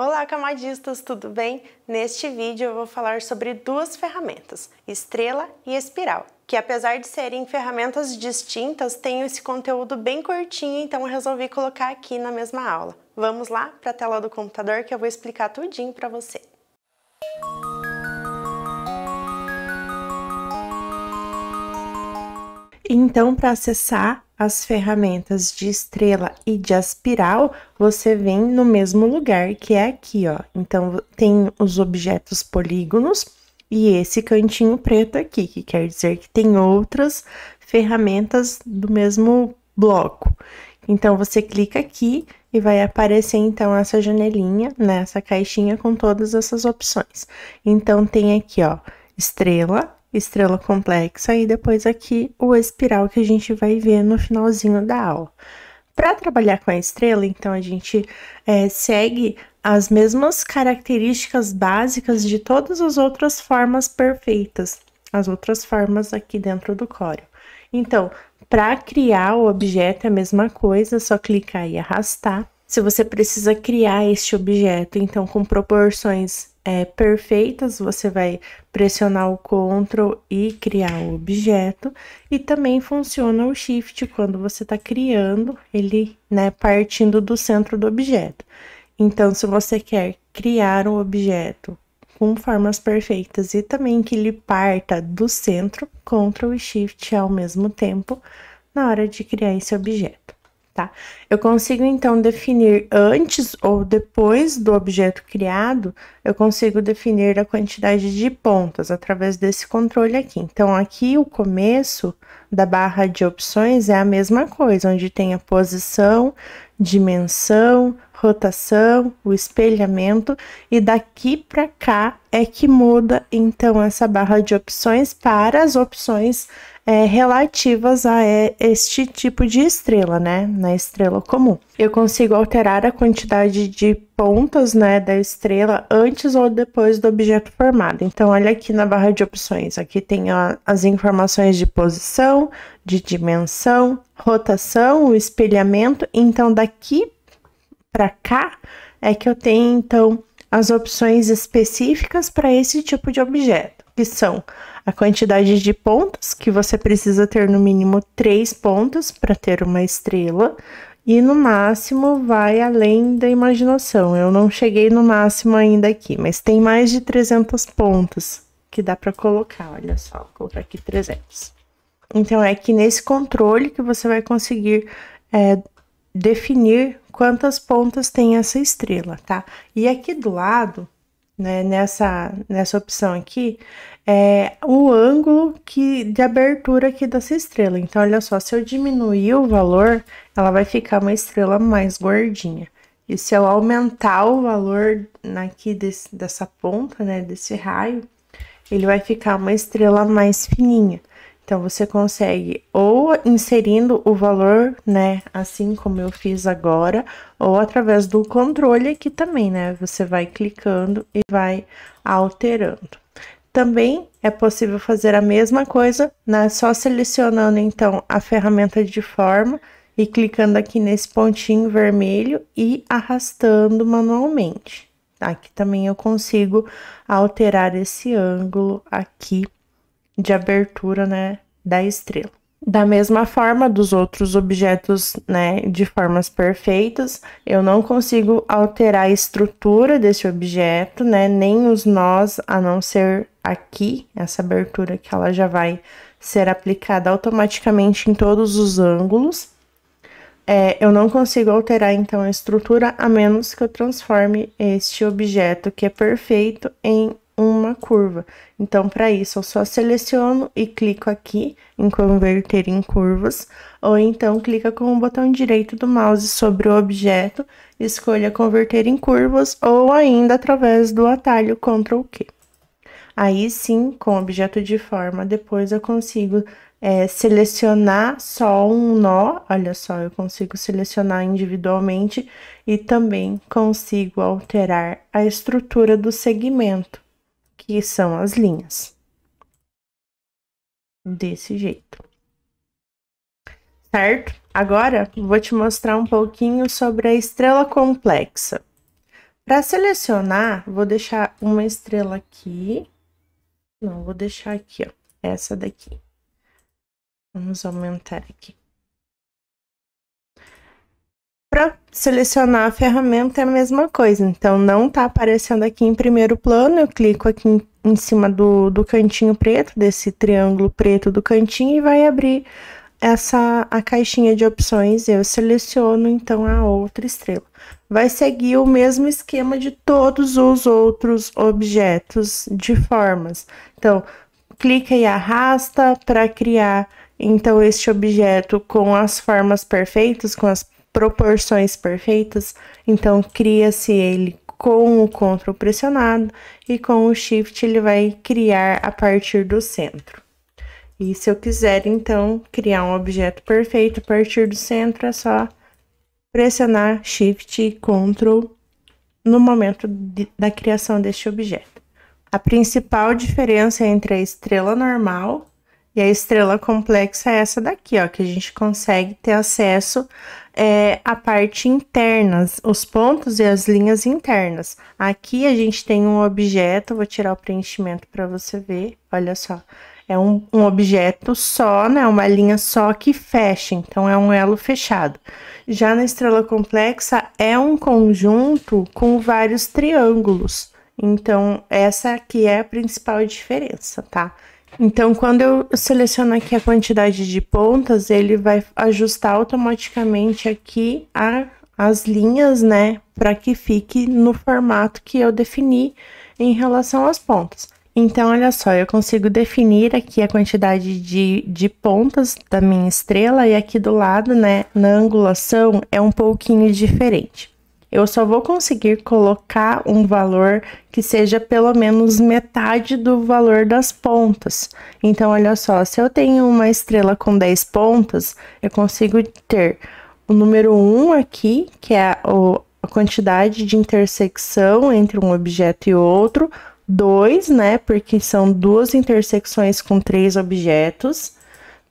Olá, camadistas, tudo bem? Neste vídeo eu vou falar sobre duas ferramentas, estrela e espiral, que apesar de serem ferramentas distintas, têm esse conteúdo bem curtinho, então eu resolvi colocar aqui na mesma aula. Vamos lá para a tela do computador que eu vou explicar tudinho para você. Então, para acessar as ferramentas de estrela e de espiral, você vem no mesmo lugar, que é aqui, ó. Então, tem os objetos polígonos e esse cantinho preto aqui, que quer dizer que tem outras ferramentas do mesmo bloco. Então, você clica aqui e vai aparecer, então, essa janelinha, né, essa caixinha com todas essas opções. Então, tem aqui, ó, estrela complexa e depois aqui o espiral que a gente vai ver no finalzinho da aula. Para trabalhar com a estrela, então, a gente segue as mesmas características básicas de todas as outras formas perfeitas, as outras formas aqui dentro do Corel. Então, para criar o objeto é a mesma coisa, só clicar e arrastar. Se você precisa criar este objeto, então, com proporções perfeitas, você vai pressionar o Ctrl e criar o objeto, e também funciona o Shift quando você está criando ele, né, partindo do centro do objeto. Então, se você quer criar um objeto com formas perfeitas e também que ele parta do centro, Ctrl e Shift ao mesmo tempo na hora de criar esse objeto. Tá? Eu consigo, então, definir antes ou depois do objeto criado, eu consigo definir a quantidade de pontas através desse controle aqui. Então, aqui o começo da barra de opções é a mesma coisa, onde tem a posição, dimensão, rotação, o espelhamento, e daqui para cá é que muda, então, essa barra de opções para as opções relativas a este tipo de estrela, né, na estrela comum. Eu consigo alterar a quantidade de pontas, né, da estrela antes ou depois do objeto formado. Então, olha aqui na barra de opções, aqui tem as informações de posição, de dimensão, rotação, o espelhamento. Então, daqui para cá é que eu tenho, então, as opções específicas para esse tipo de objeto, que são a quantidade de pontas, que você precisa ter no mínimo 3 pontas para ter uma estrela, e no máximo vai além da imaginação. Eu não cheguei no máximo ainda aqui, mas tem mais de 300 pontas que dá para colocar, olha só, vou colocar aqui 300. Então, é aqui nesse controle que você vai conseguir definir quantas pontas tem essa estrela, tá? E aqui do lado, né, nessa opção aqui, é o ângulo de abertura aqui dessa estrela. Então, olha só, se eu diminuir o valor, ela vai ficar uma estrela mais gordinha. E se eu aumentar o valor aqui dessa ponta, né, desse raio, ele vai ficar uma estrela mais fininha. Então, você consegue ou inserindo o valor, né, assim como eu fiz agora, ou através do controle aqui também, né, você vai clicando e vai alterando. Também é possível fazer a mesma coisa, né, só selecionando, então, a ferramenta de forma e clicando aqui nesse pontinho vermelho e arrastando manualmente. Aqui também eu consigo alterar esse ângulo aqui de abertura, né, da estrela. Da mesma forma dos outros objetos, né, de formas perfeitas, eu não consigo alterar a estrutura desse objeto, né, nem os nós, a não ser aqui, essa abertura que ela já vai ser aplicada automaticamente em todos os ângulos. Eu não consigo alterar, então, a estrutura, a menos que eu transforme este objeto que é perfeito em uma curva. Então, para isso, eu só seleciono e clico aqui em converter em curvas, ou então clica com o botão direito do mouse sobre o objeto, escolha converter em curvas, ou ainda através do atalho Ctrl Q. Aí sim, com o objeto de forma, depois eu consigo selecionar só um nó, olha só, eu consigo selecionar individualmente e também consigo alterar a estrutura do segmento, que são as linhas. Desse jeito. Certo? Agora, vou te mostrar um pouquinho sobre a estrela complexa. Para selecionar, vou deixar uma estrela aqui. Não, vou deixar aqui, ó, essa daqui. Vamos aumentar aqui. Para selecionar a ferramenta é a mesma coisa, então não tá aparecendo aqui em primeiro plano, eu clico aqui em cima do cantinho preto, desse triângulo preto do cantinho, e vai abrir a caixinha de opções, eu seleciono então a outra estrela. Vai seguir o mesmo esquema de todos os outros objetos de formas. Então, clica e arrasta para criar então este objeto com as formas perfeitas, com as proporções perfeitas. Então, cria-se ele com o Ctrl pressionado e com o Shift ele vai criar a partir do centro. E se eu quiser, então, criar um objeto perfeito a partir do centro, é só pressionar Shift e Ctrl no momento da criação deste objeto. A principal diferença entre a estrela normal e a estrela complexa é essa daqui, ó, que a gente consegue ter acesso à parte interna, os pontos e as linhas internas. Aqui a gente tem um objeto, vou tirar o preenchimento para você ver, olha só. É um objeto só, né? Uma linha só que fecha, então é um elo fechado. Já na estrela complexa é um conjunto com vários triângulos. Então, essa aqui é a principal diferença, tá? Então, quando eu seleciono aqui a quantidade de pontas, ele vai ajustar automaticamente aqui as linhas, né? Para que fique no formato que eu defini em relação às pontas. Então, olha só, eu consigo definir aqui a quantidade de pontas da minha estrela e aqui do lado, né, na angulação, é um pouquinho diferente. Eu só vou conseguir colocar um valor que seja pelo menos metade do valor das pontas. Então, olha só, se eu tenho uma estrela com 10 pontas, eu consigo ter o número 1 aqui, que é a quantidade de intersecção entre um objeto e outro, 2, né, porque são duas intersecções com 3 objetos,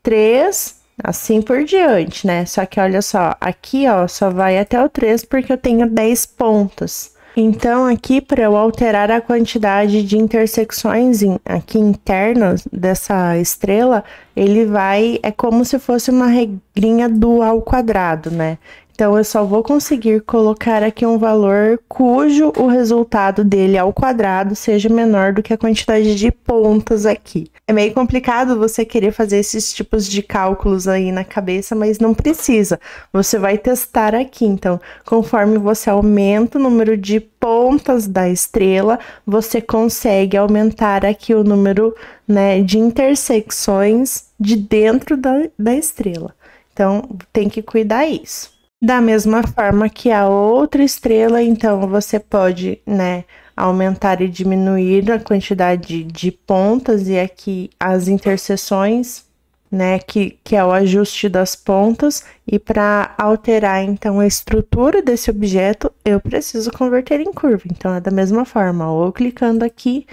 3, assim por diante, né, só que olha só, aqui, ó, só vai até o 3 porque eu tenho 10 pontas. Então, aqui, para eu alterar a quantidade de intersecções aqui internas dessa estrela, ele vai, é como se fosse uma regrinha do ao quadrado, né? Então, eu só vou conseguir colocar aqui um valor cujo o resultado dele ao quadrado seja menor do que a quantidade de pontas aqui. É meio complicado você querer fazer esses tipos de cálculos aí na cabeça, mas não precisa. Você vai testar aqui. Então, conforme você aumenta o número de pontas da estrela, você consegue aumentar aqui o número, né, de intersecções de dentro da estrela. Então, tem que cuidar isso. Da mesma forma que a outra estrela, então você pode, né, aumentar e diminuir a quantidade de pontas e aqui as interseções, né, que é o ajuste das pontas. E para alterar, então, a estrutura desse objeto, eu preciso converter em curva. Então, é da mesma forma, ou clicando aqui,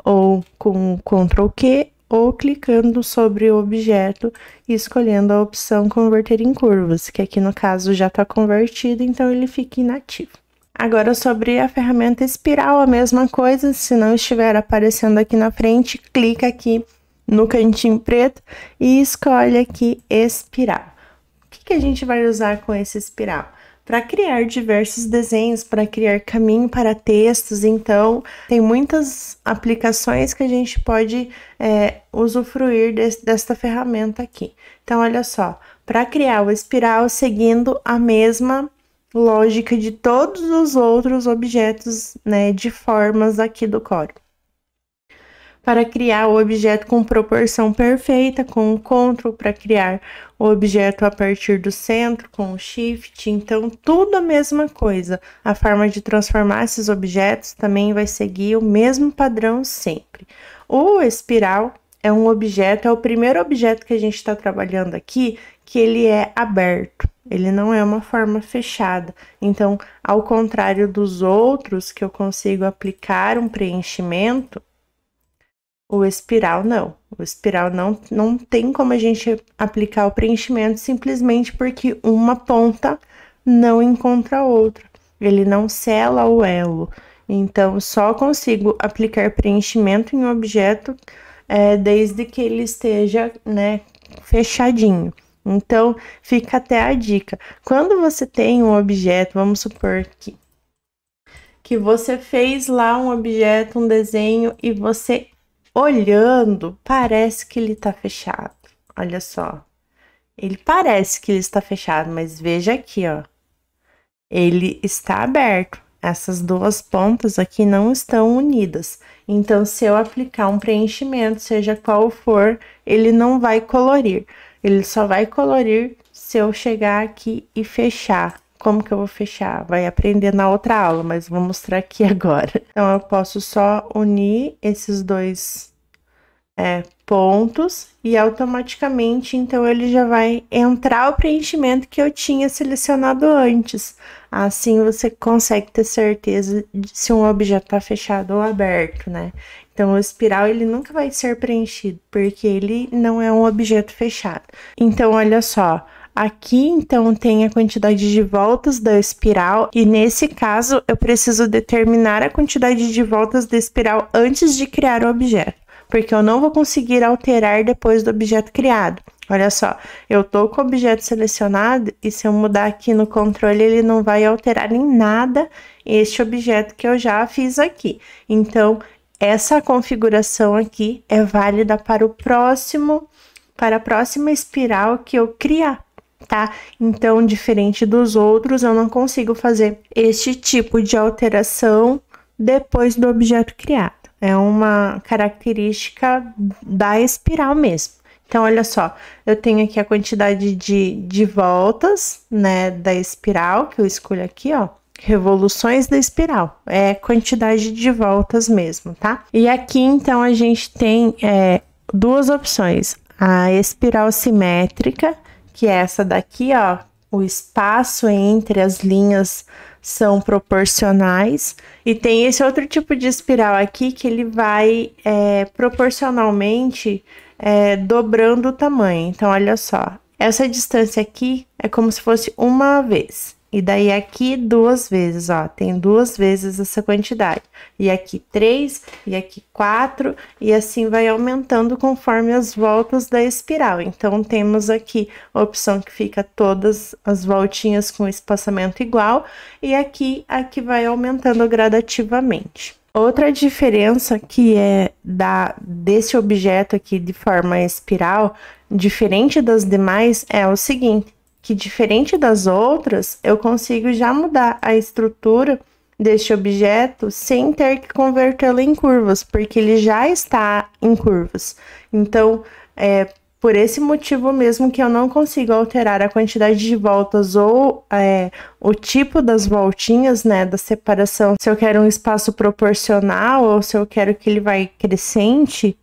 ou com Ctrl Q, ou clicando sobre o objeto e escolhendo a opção converter em curvas, que aqui no caso já está convertido, então ele fica inativo. Agora sobre a ferramenta espiral, a mesma coisa, se não estiver aparecendo aqui na frente, clica aqui no cantinho preto e escolhe aqui espiral. O que a gente vai usar com esse espiral? Para criar diversos desenhos, para criar caminho para textos, então tem muitas aplicações que a gente pode usufruir desta ferramenta aqui. Então, olha só, para criar o espiral seguindo a mesma lógica de todos os outros objetos, né, de formas aqui do código. Para criar o objeto com proporção perfeita, com o Ctrl, para criar o objeto a partir do centro, com o Shift, então tudo a mesma coisa. A forma de transformar esses objetos também vai seguir o mesmo padrão sempre. O espiral é um objeto, é o primeiro objeto que a gente está trabalhando aqui, que ele é aberto. Ele não é uma forma fechada. Então, ao contrário dos outros, que eu consigo aplicar um preenchimento, o espiral não. O espiral não tem como a gente aplicar o preenchimento simplesmente porque uma ponta não encontra a outra. ele não sela o elo. Então, só consigo aplicar preenchimento em um objeto desde que ele esteja, né, fechadinho. Então, fica até a dica. Quando você tem um objeto, vamos supor que você fez lá um objeto, um desenho, e você olhando, parece que ele tá fechado. Olha só. Ele parece que ele está fechado, mas veja aqui, ó. Ele está aberto. Essas duas pontas aqui não estão unidas. Então, se eu aplicar um preenchimento, seja qual for, ele não vai colorir. Ele só vai colorir se eu chegar aqui e fechar. Como que eu vou fechar? Vai aprender na outra aula, mas vou mostrar aqui agora. Então, eu posso só unir esses dois pontos e automaticamente, então, ele já vai entrar o preenchimento que eu tinha selecionado antes. Assim, você consegue ter certeza de se um objeto está fechado ou aberto, né? Então, o espiral, ele nunca vai ser preenchido, porque ele não é um objeto fechado. Então, olha só. Aqui, então, tem a quantidade de voltas da espiral e, nesse caso, eu preciso determinar a quantidade de voltas da espiral antes de criar o objeto, porque eu não vou conseguir alterar depois do objeto criado. Olha só, eu tô com o objeto selecionado e se eu mudar aqui no controle, ele não vai alterar em nada este objeto que eu já fiz aqui. Então, essa configuração aqui é válida para a próxima espiral que eu criar. Tá? Então, diferente dos outros, eu não consigo fazer este tipo de alteração depois do objeto criado. É uma característica da espiral mesmo. Então, olha só, eu tenho aqui a quantidade de voltas, né, da espiral, que eu escolho aqui, ó, revoluções da espiral, é quantidade de voltas mesmo, tá? E aqui, então, a gente tem duas opções, a espiral simétrica, que é essa daqui, ó, o espaço entre as linhas são proporcionais, e tem esse outro tipo de espiral aqui que ele vai proporcionalmente dobrando o tamanho. Então, olha só, essa distância aqui é como se fosse uma vez. E daí aqui 2 vezes, ó, tem 2 vezes essa quantidade. E aqui 3, e aqui 4, e assim vai aumentando conforme as voltas da espiral. Então, temos aqui a opção que fica todas as voltinhas com espaçamento igual, e aqui vai aumentando gradativamente. Outra diferença que é desse objeto aqui de forma espiral, diferente das demais, é o seguinte, que diferente das outras, eu consigo já mudar a estrutura deste objeto sem ter que convertê-lo em curvas, porque ele já está em curvas. Então, por esse motivo mesmo que eu não consigo alterar a quantidade de voltas ou o tipo das voltinhas, né, da separação, se eu quero um espaço proporcional ou se eu quero que ele vai crescente,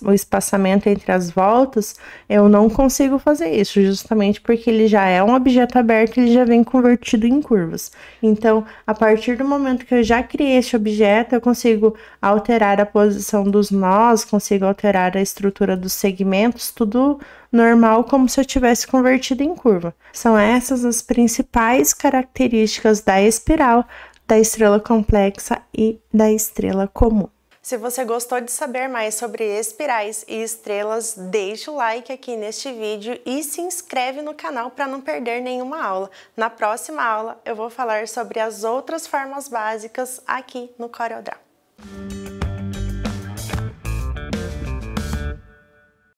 o espaçamento entre as voltas, eu não consigo fazer isso, justamente porque ele já é um objeto aberto, ele já vem convertido em curvas. Então, a partir do momento que eu já criei esse objeto, eu consigo alterar a posição dos nós, consigo alterar a estrutura dos segmentos, tudo normal, como se eu tivesse convertido em curva. São essas as principais características da espiral, da estrela complexa e da estrela comum. Se você gostou de saber mais sobre espirais e estrelas, deixa o like aqui neste vídeo e se inscreve no canal para não perder nenhuma aula. Na próxima aula eu vou falar sobre as outras formas básicas aqui no CorelDRAW.